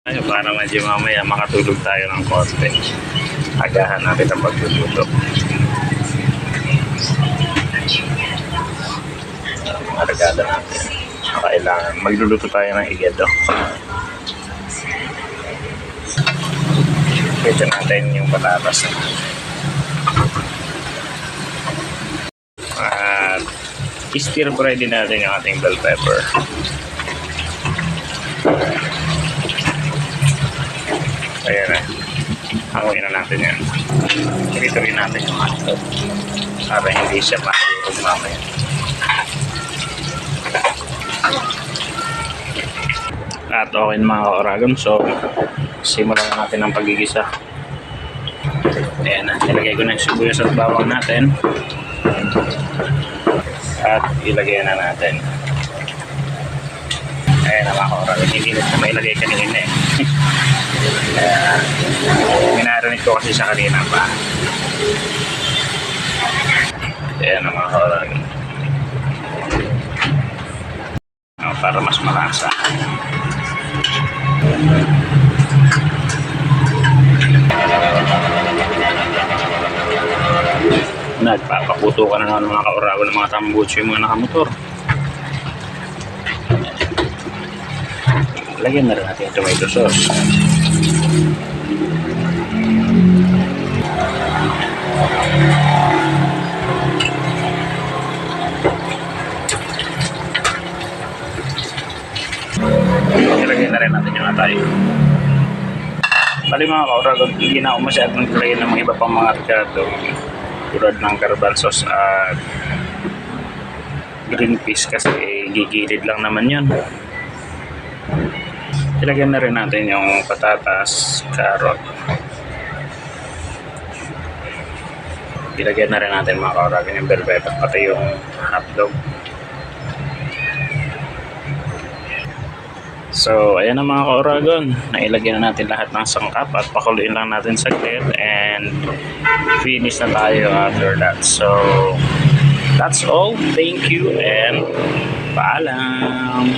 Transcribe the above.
Ay, para medyo mamaya makatulog tayo ng konti. Agahan natin ang pagluluto. Aragada natin. Kailangan magluluto tayo ng igado. Pwede natin yung patatas. At stir fry din natin yung ating bell pepper. Ayan na. Hanguin na natin yan. Dito rin natin yung hotdog para hindi siya mahulog mamaya. At okay na mga ka-Oragon. So, simulan na natin ang pagigisa. Ayan na. Nilagay ko na yung sibuyas at bawang natin. At ilagay na natin. Ayan na mga ka-Oragon. Hindi na mailagay kanina eh. Minarinig ko kasi sa kanina pa. Ayan na mga ka-Oragon. Para mas malasa. Nagpapakuto ka na ng mga ka-Oragon ng mga tambucho yung mga nakamotor. Lagyan na rin natin yung tomato sauce. Ilagay na rin natin yung atay. Bali mga ka-Oragon, hindi na ako masyadong naglalagay ng mga iba pang mga ricado tulad ng garbanzos at green peas kasi gigilid lang naman yun. Ilagyan na rin natin yung patatas, carrot. Ilagyan na rin natin mga ka-Oragon yung bell pepper pati yung hotdog. So, ayan na mga ka-Oragon. Nailagyan na natin lahat ng sangkap at pakuluin lang natin saglit and finish na tayo after that. So, that's all. Thank you and paalam.